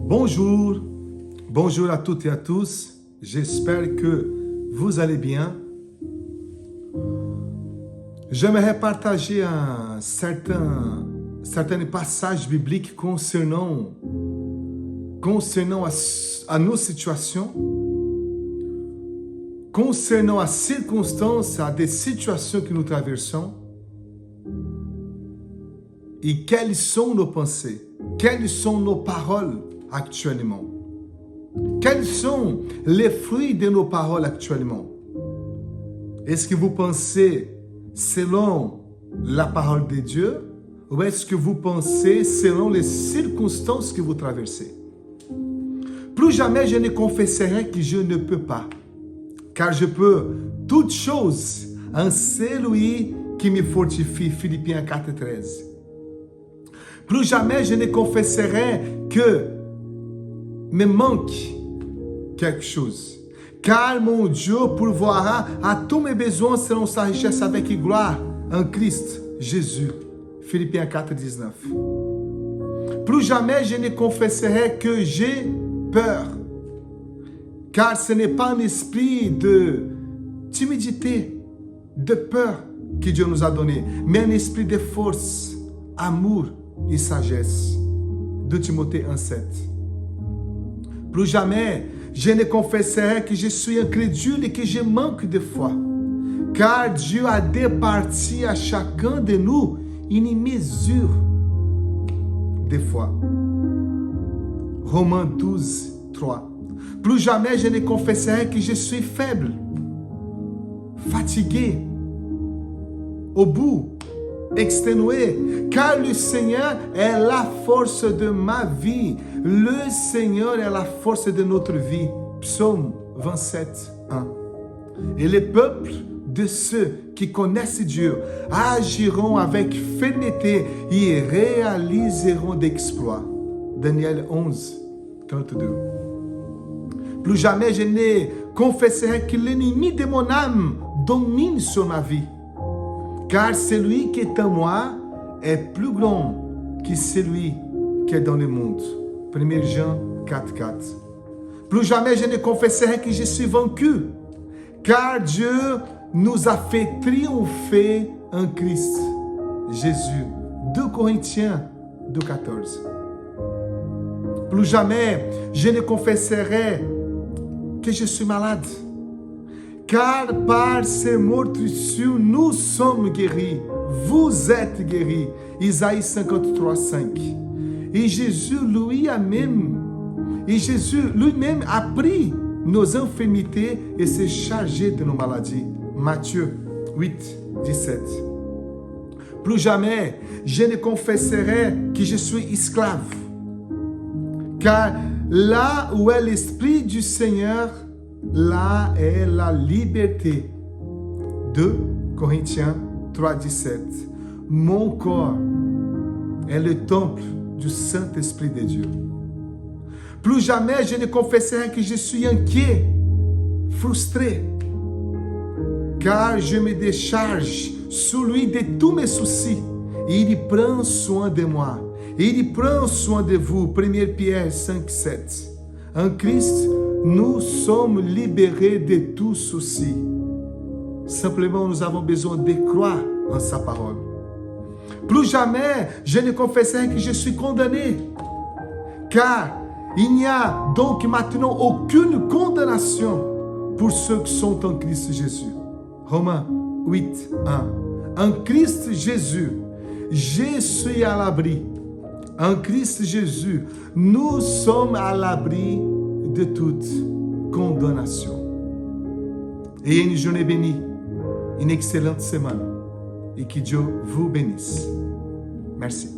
Bonjour, bonjour à toutes et à tous. J'espère que vous allez bien. J'aimerais partager certains passages bibliques concernant à nos situations, concernant à circonstances, à des situations que nous traversons. Et quelles sont nos pensées? Quelles sont nos paroles actuellement? Quels sont les fruits de nos paroles actuellement? Est-ce que vous pensez selon la parole de Dieu ou est-ce que vous pensez selon les circonstances que vous traversez? Plus jamais je ne confesserai que je ne peux pas, car je peux toutes choses en celui qui me fortifie. Philippiens 4,13. Plus jamais je ne confesserai que me manque quelque chose, car mon Dieu pourvoira à tous mes besoins selon sa richesse avec gloire en Christ Jésus. Philippiens 4,19. Plus jamais je ne confesserai que j'ai peur, car ce n'est pas un esprit de timidité, de peur que Dieu nous a donné, mais un esprit de force, amour et sagesse. 2 Timothée 1,7. Plus jamais je ne confesserai que je suis incrédule et que je manque de foi, car Dieu a départi à chacun de nous une mesure de foi. Romains 12,3. Plus jamais je ne confesserai que je suis faible, fatigué, au bout, exténué, car le Seigneur est la force de ma vie. Le Seigneur est la force de notre vie. Psaume 27,1. Et les peuples de ceux qui connaissent Dieu agiront avec fermeté et réaliseront d'exploits. Daniel 11,32. Plus jamais je ne confesserai que l'ennemi de mon âme domine sur ma vie, car celui qui est en moi est plus grand que celui qui est dans le monde. 1 Jean 4,4. Plus jamais je ne confesserai que je suis vaincu, car Dieu nous a fait triompher en Christ Jésus. 2 Corinthiens 2,14. Plus jamais je ne confesserai que je suis malade, car par ses meurtrissures nous sommes guéris. Vous êtes guéris. Isaïe 53,5. Et Jésus lui-même a pris nos infirmités et s'est chargé de nos maladies. Matthieu 8,17. Plus jamais je ne confesserai que je suis esclave, car là où est l'Esprit du Seigneur, là est la liberté. 2 Corinthiens 3,17. Mon corps est le temple du Saint-Esprit de Dieu. Plus jamais je ne confesserai que je suis inquiet, frustré, car je me décharge sur lui de tous mes soucis. Et il prend soin de moi. Et il prend soin de vous. 1 Pierre 5,7. En Christ, nous sommes libérés de tout souci. Simplement, nous avons besoin de croire en sa parole. Plus jamais je ne confesserai que je suis condamné, car il n'y a donc maintenant aucune condamnation pour ceux qui sont en Christ Jésus. Romains 8,1. En Christ Jésus, je suis à l'abri. En Christ Jésus, nous sommes à l'abri de toute condamnation. Ayez une journée bénie, une excellente semaine et que Dieu vous bénisse. Merci.